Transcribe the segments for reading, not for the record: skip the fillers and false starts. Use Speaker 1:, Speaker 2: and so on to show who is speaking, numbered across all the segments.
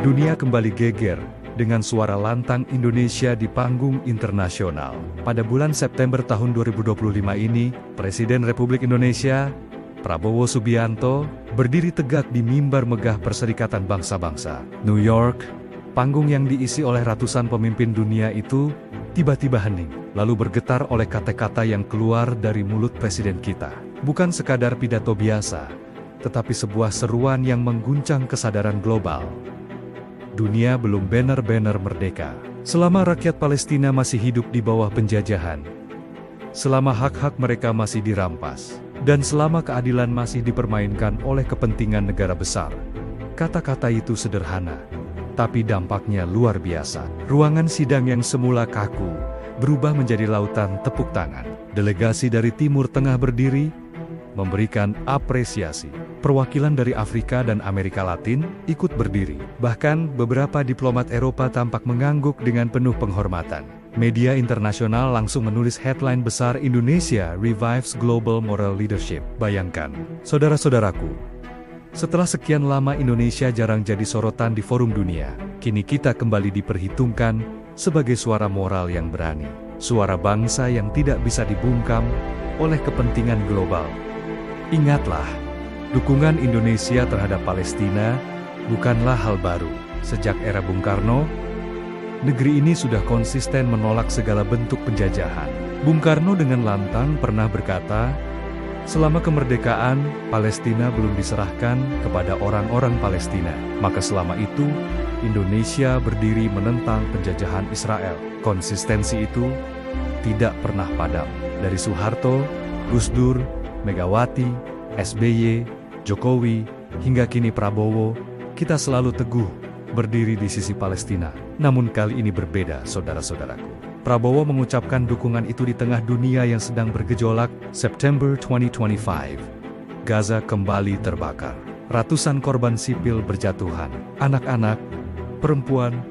Speaker 1: Dunia kembali geger dengan suara lantang Indonesia di panggung internasional. Pada bulan September tahun 2025 ini, Presiden Republik Indonesia, Prabowo Subianto, berdiri tegak di mimbar megah Perserikatan Bangsa-Bangsa, New York. Panggung yang diisi oleh ratusan pemimpin dunia itu tiba-tiba hening, lalu bergetar oleh kata-kata yang keluar dari mulut Presiden kita. Bukan sekadar pidato biasa, tetapi sebuah seruan yang mengguncang kesadaran global. Dunia belum benar-benar merdeka. Selama rakyat Palestina masih hidup di bawah penjajahan, selama hak-hak mereka masih dirampas, dan selama keadilan masih dipermainkan oleh kepentingan negara besar. Kata-kata itu sederhana, tapi dampaknya luar biasa. Ruangan sidang yang semula kaku, berubah menjadi lautan tepuk tangan. Delegasi dari Timur Tengah berdiri, memberikan apresiasi. Perwakilan dari Afrika dan Amerika Latin ikut berdiri. Bahkan beberapa diplomat Eropa tampak mengangguk dengan penuh penghormatan. Media internasional langsung menulis headline besar, Indonesia Revives Global Moral Leadership. Bayangkan, saudara-saudaraku, setelah sekian lama Indonesia jarang jadi sorotan di forum dunia, kini kita kembali diperhitungkan sebagai suara moral yang berani. Suara bangsa yang tidak bisa dibungkam oleh kepentingan global. Ingatlah, dukungan Indonesia terhadap Palestina bukanlah hal baru. Sejak era Bung Karno, negeri ini sudah konsisten menolak segala bentuk penjajahan. Bung Karno dengan lantang pernah berkata, selama kemerdekaan, Palestina belum diserahkan kepada orang-orang Palestina. Maka selama itu, Indonesia berdiri menentang penjajahan Israel. Konsistensi itu tidak pernah padam. Dari Soeharto, Gus Dur, Megawati, SBY, Jokowi, hingga kini Prabowo, kita selalu teguh berdiri di sisi Palestina. Namun kali ini berbeda, saudara-saudaraku. Prabowo mengucapkan dukungan itu di tengah dunia yang sedang bergejolak. September 2025, Gaza kembali terbakar. Ratusan korban sipil berjatuhan. Anak-anak, perempuan,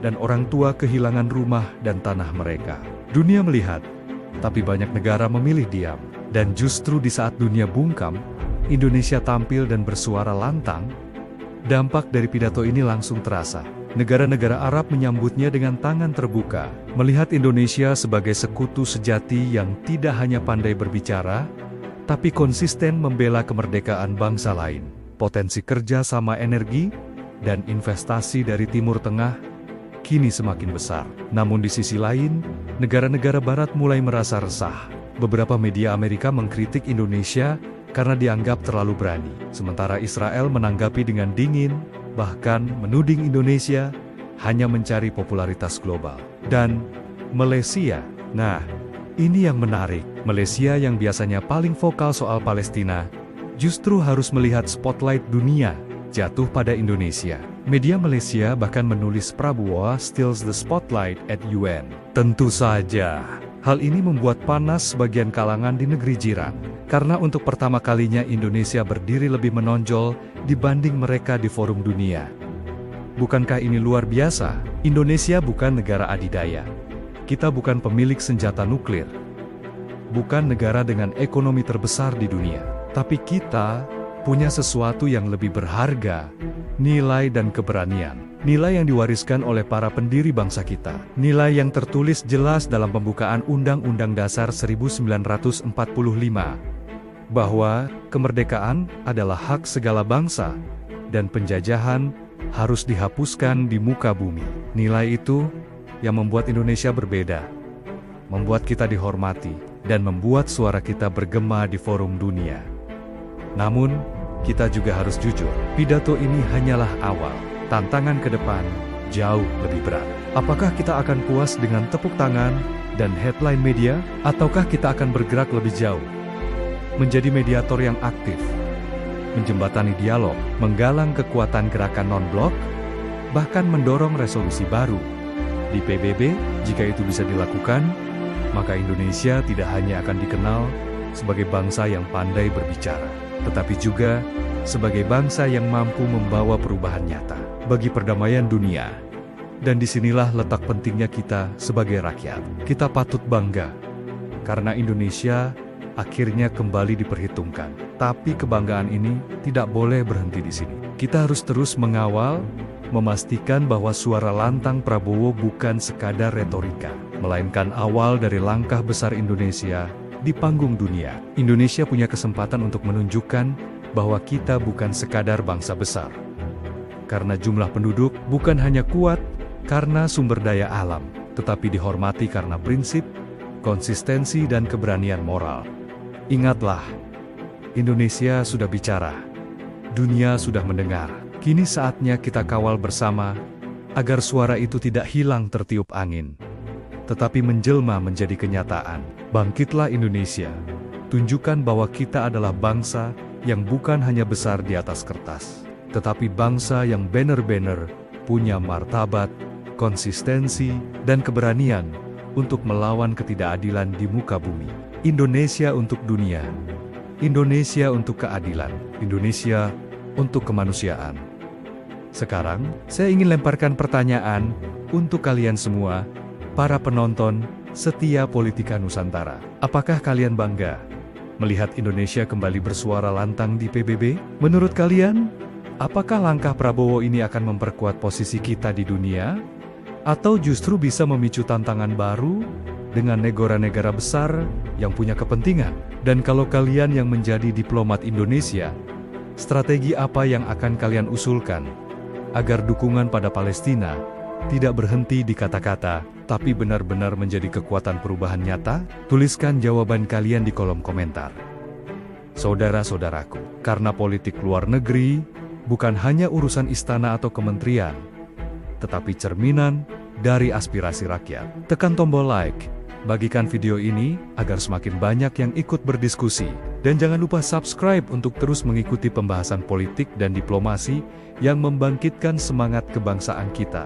Speaker 1: dan orang tua kehilangan rumah dan tanah mereka. Dunia melihat, tapi banyak negara memilih diam. Dan justru di saat dunia bungkam, Indonesia tampil dan bersuara lantang. Dampak dari pidato ini langsung terasa. Negara-negara Arab menyambutnya dengan tangan terbuka, melihat Indonesia sebagai sekutu sejati yang tidak hanya pandai berbicara, tapi konsisten membela kemerdekaan bangsa lain. Potensi kerja sama energi dan investasi dari Timur Tengah kini semakin besar. Namun di sisi lain, negara-negara Barat mulai merasa resah. Beberapa media Amerika mengkritik Indonesia karena dianggap terlalu berani. Sementara Israel menanggapi dengan dingin, bahkan menuding Indonesia hanya mencari popularitas global. Dan Malaysia, nah, ini yang menarik. Malaysia yang biasanya paling vokal soal Palestina, justru harus melihat spotlight dunia jatuh pada Indonesia. Media Malaysia bahkan menulis Prabowo steals the spotlight at UN. Tentu saja, hal ini membuat panas sebagian kalangan di negeri jiran. Karena untuk pertama kalinya Indonesia berdiri lebih menonjol dibanding mereka di forum dunia. Bukankah ini luar biasa? Indonesia bukan negara adidaya. Kita bukan pemilik senjata nuklir. Bukan negara dengan ekonomi terbesar di dunia. Tapi kita punya sesuatu yang lebih berharga, nilai dan keberanian. Nilai yang diwariskan oleh para pendiri bangsa kita. Nilai yang tertulis jelas dalam pembukaan Undang-Undang Dasar 1945. Bahwa kemerdekaan adalah hak segala bangsa, dan penjajahan harus dihapuskan di muka bumi. Nilai itu yang membuat Indonesia berbeda, membuat kita dihormati, dan membuat suara kita bergema di forum dunia. Namun, kita juga harus jujur, pidato ini hanyalah awal. Tantangan ke depan jauh lebih berat. Apakah kita akan puas dengan tepuk tangan dan headline media, ataukah kita akan bergerak lebih jauh? Menjadi mediator yang aktif, menjembatani dialog, menggalang kekuatan gerakan non-blok, bahkan mendorong resolusi baru di PBB. Jika itu bisa dilakukan, maka Indonesia tidak hanya akan dikenal sebagai bangsa yang pandai berbicara, tetapi juga sebagai bangsa yang mampu membawa perubahan nyata bagi perdamaian dunia. Dan disinilah letak pentingnya kita sebagai rakyat. Kita patut bangga, karena Indonesia akhirnya kembali diperhitungkan. Tapi kebanggaan ini tidak boleh berhenti di sini. Kita harus terus mengawal, memastikan bahwa suara lantang Prabowo bukan sekadar retorika, melainkan awal dari langkah besar Indonesia di panggung dunia. Indonesia punya kesempatan untuk menunjukkan bahwa kita bukan sekadar bangsa besar karena jumlah penduduk, bukan hanya kuat karena sumber daya alam, tetapi dihormati karena prinsip, konsistensi dan keberanian moral. Ingatlah, Indonesia sudah bicara, dunia sudah mendengar. Kini saatnya kita kawal bersama, agar suara itu tidak hilang tertiup angin, tetapi menjelma menjadi kenyataan. Bangkitlah Indonesia, tunjukkan bahwa kita adalah bangsa yang bukan hanya besar di atas kertas, tetapi bangsa yang benar-benar punya martabat, konsistensi, dan keberanian untuk melawan ketidakadilan di muka bumi. Indonesia untuk dunia, Indonesia untuk keadilan, Indonesia untuk kemanusiaan. Sekarang, saya ingin lemparkan pertanyaan untuk kalian semua, para penonton setia Politika Nusantara. Apakah kalian bangga melihat Indonesia kembali bersuara lantang di PBB? Menurut kalian, apakah langkah Prabowo ini akan memperkuat posisi kita di dunia? Atau justru bisa memicu tantangan baru dengan negara-negara besar yang punya kepentingan? Dan kalau kalian yang menjadi diplomat Indonesia, strategi apa yang akan kalian usulkan agar dukungan pada Palestina tidak berhenti di kata-kata, tapi benar-benar menjadi kekuatan perubahan nyata? Tuliskan jawaban kalian di kolom komentar. Saudara-saudaraku, karena politik luar negeri bukan hanya urusan istana atau kementerian, tetapi cerminan dari aspirasi rakyat. Tekan tombol like, bagikan video ini agar semakin banyak yang ikut berdiskusi. Dan jangan lupa subscribe untuk terus mengikuti pembahasan politik dan diplomasi yang membangkitkan semangat kebangsaan kita.